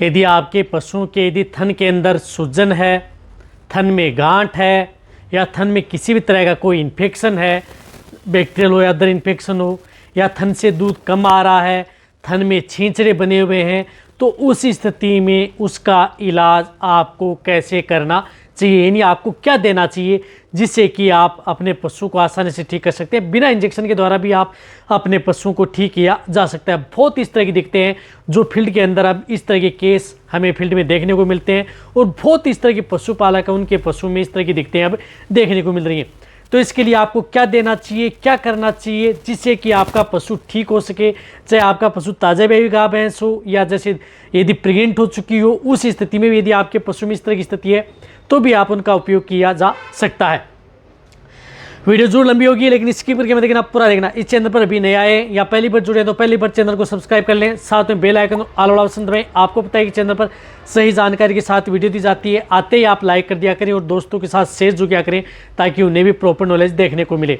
यदि आपके पशुओं के यदि थन के अंदर सूजन है, थन में गांठ है, या थन में किसी भी तरह का कोई इन्फेक्शन है, बैक्टीरियल हो या अदर इन्फेक्शन हो, या थन से दूध कम आ रहा है, थन में छींचड़े बने हुए हैं, तो उस स्थिति में उसका इलाज आपको कैसे करना चाहिए, यानी आपको क्या देना चाहिए जिससे कि आप अपने पशु को आसानी से ठीक कर सकते हैं। बिना इंजेक्शन के द्वारा भी आप अपने पशुओं को ठीक किया जा सकता है। बहुत इस तरह के दिखते हैं जो फील्ड के अंदर अब इस तरह के केस हमें फील्ड में देखने को मिलते हैं, और बहुत इस तरह के पशुपालक उनके पशु में इस तरह की दिखते हैं अब देखने को मिल रही हैं। तो इसके लिए आपको क्या देना चाहिए, क्या करना चाहिए जिससे कि आपका पशु ठीक हो सके, चाहे आपका पशु ताज़ा ब्याई गाय भैंस हो या जैसे यदि प्रेग्नेंट हो चुकी हो, उस स्थिति में भी यदि आपके पशु में इस तरह की स्थिति है तो भी आप उनका उपयोग किया जा सकता है। वीडियो जरूर लंबी होगी लेकिन स्किप करके मत देखना, पूरा देखना। इस चैनल पर अभी नए आए या पहली बार जुड़े तो पहली बार चैनल को सब्सक्राइब कर लें, साथ में बेल आइकन ऑल वाला ऑप्शन दबाएं। आपको पता है कि चैनल पर सही जानकारी के साथ वीडियो दी जाती है, आते ही आप लाइक कर दिया करें और दोस्तों के साथ शेयर जो किया करें ताकि उन्हें भी प्रॉपर नॉलेज देखने को मिले।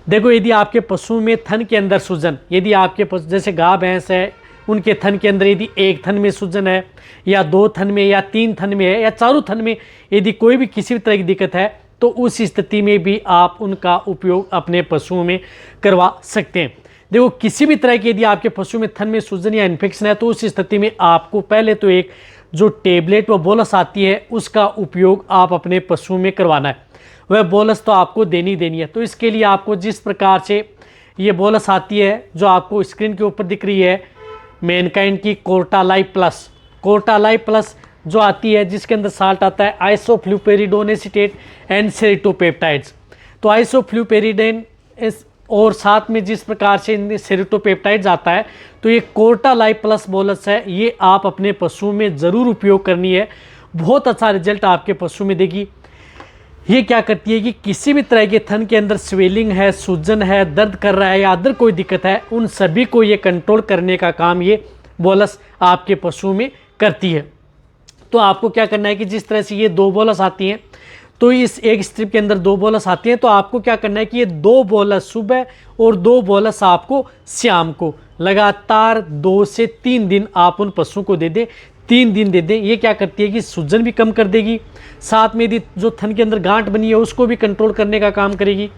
देखो, यदि आपके पशु में थन के अंदर सूजन, यदि आपके पशु जैसे गाय भैंस है उनके थन के अंदर यदि एक थन में सूजन है या दो थन में या तीन थन में है या चारों थन में यदि कोई भी किसी भी तरह की दिक्कत है तो उस स्थिति में भी आप उनका उपयोग अपने पशुओं में करवा सकते हैं। देखो, किसी भी तरह की यदि आपके पशु में थन में सूजन या इन्फेक्शन है तो उस स्थिति में आपको पहले तो एक जो टेबलेट व बोलस आती है उसका उपयोग आप अपने पशु में करवाना है। वह बोलस तो आपको देनी है। तो इसके लिए आपको जिस प्रकार से ये बोलस आती है जो आपको स्क्रीन के ऊपर दिख रही है, मैनकाइंड की कोर्टालाइव प्लस जो आती है जिसके अंदर साल्ट आता है आइसोफ्लूपेरिडोन एसीटेट एंड सेरिटोपेप्टाइड्स। तो आइसोफ्लूपेरिडोन और साथ में जिस प्रकार से इनमें सेरिटोपेप्टाइड्स आता है, तो ये कोर्टालाइव प्लस बोलस है, ये आप अपने पशु में ज़रूर उपयोग करनी है। बहुत अच्छा रिजल्ट आपके पशु में देगी। ये क्या करती है कि किसी भी तरह के थन के अंदर स्वेलिंग है, सूजन है, दर्द कर रहा है या अदर कोई दिक्कत है, उन सभी को ये कंट्रोल करने का काम ये बोलस आपके पशु में करती है। तो आपको क्या करना है कि जिस तरह से ये दो बोलस आती हैं, तो इस एक स्ट्रिप के अंदर दो बोलस आती हैं, तो आपको क्या करना है कि ये दो बोलस सुबह और दो बोलस आपको शाम को लगातार 2 से 3 दिन आप उन पशुओं को दे दें। 3 दिन दे दें। ये क्या करती है कि सूजन भी कम कर देगी, साथ में यदि जो थन के अंदर गांठ बनी है उसको भी कंट्रोल करने का काम करेगी।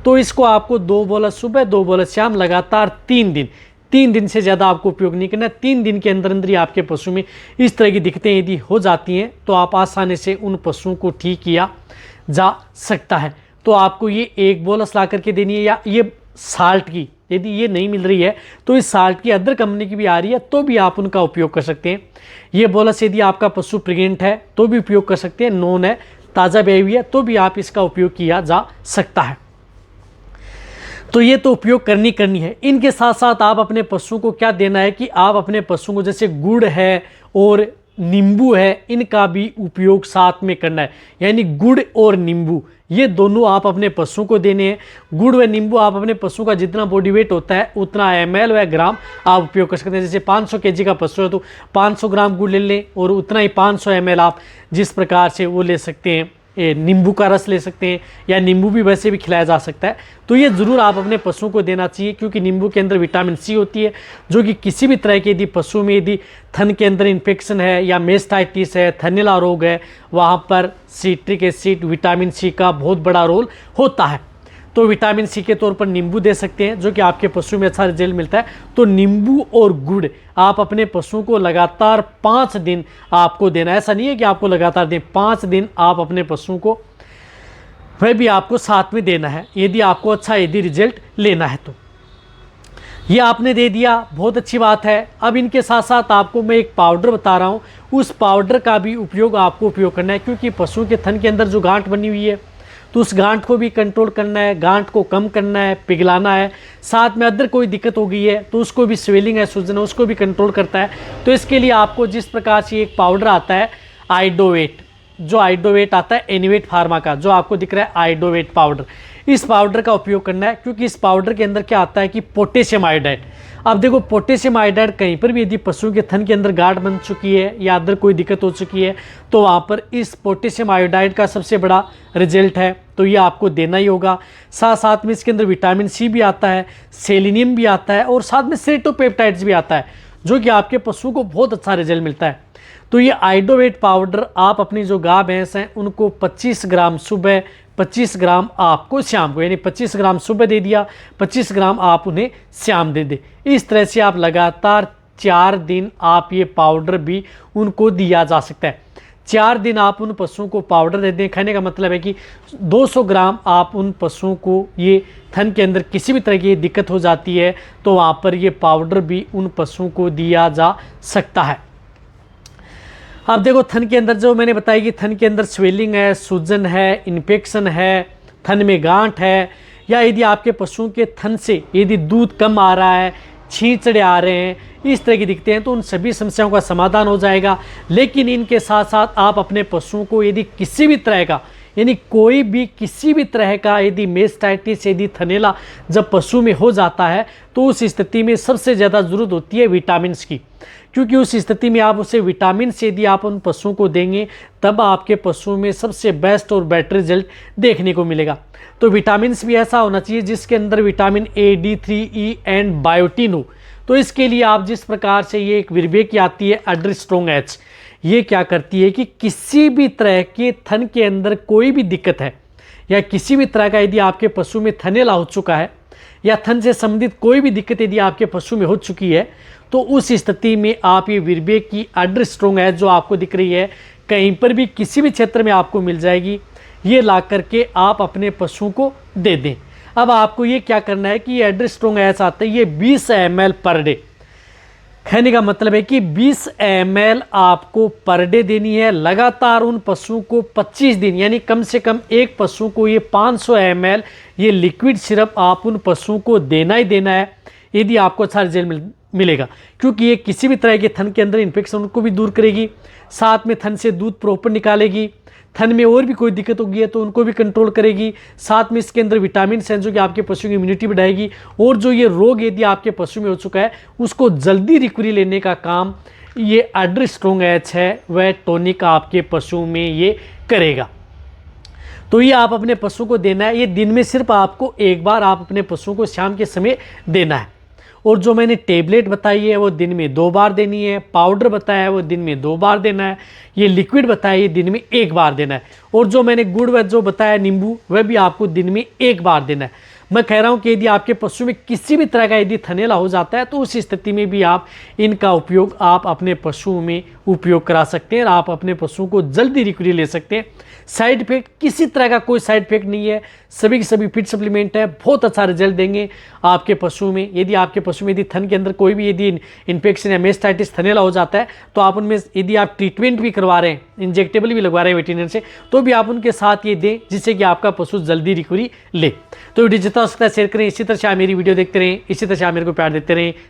तो इसको आपको 2 बोलस सुबह 2 बोलस शाम लगातार 3 दिन से ज़्यादा आपको उपयोग नहीं करना। 3 दिन के अंदर अंदर ही आपके पशु में इस तरह की दिक्कतें यदि हो जाती हैं तो आप आसानी से उन पशुओं को ठीक किया जा सकता है। तो आपको ये एक बोलस ला करके देनी है, या ये साल्ट की यदि ये नहीं मिल रही है तो इस साल्ट की अदर कंपनी की भी आ रही है तो भी आप उनका उपयोग कर सकते हैं। ये बोलस यदि आपका पशु प्रेग्नेंट है तो भी उपयोग कर सकते हैं, नॉन है, ताज़ा ब्याई हुई है तो भी आप इसका उपयोग किया जा सकता है। तो ये तो उपयोग करनी है। इनके साथ साथ आप अपने पशु को क्या देना है कि आप अपने पशु को जैसे गुड़ है और नींबू है, इनका भी उपयोग साथ में करना है। यानी गुड़ और नींबू ये दोनों आप अपने पशु को देने हैं। गुड़ व नींबू आप अपने पशु का जितना बॉडी वेट होता है उतना ml व ग्राम आप उपयोग कर सकते हैं। जैसे 500 kg का पशु है तो 500 ग्राम गुड़ ले लें और उतना ही 500 ml आप जिस प्रकार से वो ले सकते हैं, नींबू का रस ले सकते हैं, या नींबू भी वैसे भी खिलाया जा सकता है। तो ये ज़रूर आप अपने पशुओं को देना चाहिए क्योंकि नींबू के अंदर विटामिन सी होती है जो कि किसी भी तरह के यदि पशु में यदि थन के अंदर इन्फेक्शन है या मेस्टाइटिस है, थनैला रोग है, वहाँ पर सिट्रिक एसिड विटामिन सी का बहुत बड़ा रोल होता है। तो विटामिन सी के तौर पर नींबू दे सकते हैं जो कि आपके पशु में अच्छा रिजल्ट मिलता है। तो नींबू और गुड़ आप अपने पशुओं को लगातार 5 दिन आपको देना है। ऐसा नहीं है कि आपको लगातार दें, 5 दिन आप अपने पशुओं को वह भी आपको साथ में देना है यदि आपको अच्छा यदि रिजल्ट लेना है। तो ये आपने दे दिया, बहुत अच्छी बात है। अब इनके साथ साथ आपको मैं एक पाउडर बता रहा हूँ, उस पाउडर का भी आपको उपयोग करना है क्योंकि पशु के थन के अंदर जो गांठ बनी हुई है तो उस गांठ को भी कंट्रोल करना है, गांठ को कम करना है, पिघलाना है। साथ में अदर कोई दिक्कत हो गई है तो उसको भी स्वेलिंग है, सूजन है, उसको भी कंट्रोल करता है। तो इसके लिए आपको जिस प्रकार से एक पाउडर आता है आइडोवेट, जो आइडोवेट आता है एनिवेट फार्मा का, जो आपको दिख रहा है आइडोवेट पाउडर, इस पाउडर का उपयोग करना है क्योंकि इस पाउडर के अंदर क्या आता है कि पोटेशियम आयोडाइड। अब देखो, पोटेशियम आयोडाइड कहीं पर भी यदि पशु के थन के अंदर गांठ बन चुकी है या अदर कोई दिक्कत हो चुकी है तो वहाँ पर इस पोटेशियम आयोडाइड का सबसे बड़ा रिजल्ट है, तो ये आपको देना ही होगा। साथ साथ में इसके अंदर विटामिन सी भी आता है, सेलेनियम भी आता है और साथ में सेरिटोपेप्टाइड्स भी आता है। जो कि आपके पशु को बहुत अच्छा रिजल्ट मिलता है। तो ये आइडोवेट पाउडर आप अपनी जो गाय भैंस हैं उनको 25 ग्राम सुबह, 25 ग्राम आपको शाम को, यानी 25 ग्राम सुबह दे दिया, 25 ग्राम आप उन्हें शाम दे दे। इस तरह से आप लगातार 4 दिन आप ये पाउडर भी उनको दिया जा सकता है। 4 दिन आप उन पशुओं को पाउडर दे दें। कहने का मतलब है कि 200 ग्राम आप उन पशुओं को, ये थन के अंदर किसी भी तरह की दिक्कत हो जाती है तो वहाँ पर ये पाउडर भी उन पशुओं को दिया जा सकता है। अब देखो थन के अंदर जो मैंने बताया कि थन के अंदर स्वेलिंग है, सूजन है, इन्फेक्शन है, थन में गांठ है, या यदि आपके पशुओं के थन से यदि दूध कम आ रहा है, छींचड़े आ रहे हैं, इस तरह की दिखते हैं, तो उन सभी समस्याओं का समाधान हो जाएगा। लेकिन इनके साथ साथ आप अपने पशुओं को यदि किसी भी तरह का, यानी कोई भी किसी भी तरह का यदि मेस्टाइटिस, यदि थनैला जब पशु में हो जाता है तो उस स्थिति में सबसे ज़्यादा ज़रूरत होती है विटामिन की, क्योंकि उस स्थिति में आप उसे विटामिन से यदि आप उन पशुओं को देंगे तब आपके पशुओं में सबसे बेस्ट और बेटर रिजल्ट देखने को मिलेगा। तो विटामिन भी ऐसा होना चाहिए जिसके अंदर vitamin A, D3, E and biotin हो। तो इसके लिए आप जिस प्रकार से ये एक विरबे की आती है अड्र स्ट्रॉन्ग एच, ये क्या करती है कि किसी भी तरह के थन के अंदर कोई भी दिक्कत है या किसी भी तरह का यदि आपके पशु में थनैला हो चुका है या थन से संबंधित कोई भी दिक्कत यदि आपके पशु में हो चुकी है तो उस स्थिति में आप ये विरबे की अड्र स्ट्रॉन्ग एच जो आपको दिख रही है कहीं पर भी किसी भी क्षेत्र में आपको मिल जाएगी, ये ला करके आप अपने पशु को दे दें। अब आपको ये क्या करना है कि ये अड्र स्ट्रॉन्ग एच आता है, ये 20 ml पर डे। कहने का मतलब है कि 20 ml आपको पर डे देनी है लगातार उन पशुओं को 25 दिन, यानी कम से कम एक पशु को ये 500 ml ये लिक्विड सिरप आप उन पशुओं को देना ही देना है, यदि आपको अच्छा रिजल्ट मिलेगा। क्योंकि ये किसी भी तरह के थन के अंदर इन्फेक्शन को भी दूर करेगी, साथ में थन से दूध प्रॉपर निकालेगी, थन में और भी कोई दिक्कत होगी है तो उनको भी कंट्रोल करेगी, साथ में इसके अंदर विटामिन है जो कि आपके पशु की इम्यूनिटी बढ़ाएगी, और जो ये रोग यदि आपके पशु में हो चुका है उसको जल्दी रिकवरी लेने का काम ये अड्र स्ट्रॉन्ग एच है वह टॉनिक आपके पशु में ये करेगा। तो ये आप अपने पशु को देना है। ये दिन में सिर्फ आपको एक बार आप अपने पशु को शाम के समय देना है, और जो मैंने टेबलेट बताई है वो दिन में 2 बार देनी है, पाउडर बताया है वो दिन में 2 बार देना है, ये लिक्विड बताया ये दिन में 1 बार देना है, और जो मैंने गुड़ व जो बताया नींबू वह भी आपको दिन में 1 बार देना है। मैं कह रहा हूँ कि यदि आपके पशु में किसी भी तरह का यदि थनैला हो जाता है तो उस स्थिति में भी आप इनका उपयोग आप अपने पशुओं में उपयोग करा सकते हैं और आप अपने पशुओं को जल्दी रिकवरी ले सकते हैं। साइड इफेक्ट किसी तरह का कोई साइड इफेक्ट नहीं है, सभी के सभी फिट सप्लीमेंट है, बहुत अच्छा रिजल्ट देंगे आपके पशु में। यदि आपके पशु में यदि थन के अंदर कोई भी यदि इन्फेक्शन या मेस्टाइटिस थनैला हो जाता है तो आप उनमें यदि आप ट्रीटमेंट भी करवा रहे हैं, इंजेक्टेबल भी लगवा रहे हैं वेटरनरी से, तो भी आप उनके साथ ये दें जिससे कि आपका पशु जल्दी रिकवरी ले। तो वीडियो जितना हो सकता है शेयर करें, इसी तरह से आप मेरी वीडियो देखते रहें, इसी तरह से आप मेरे को प्यार देते रहें।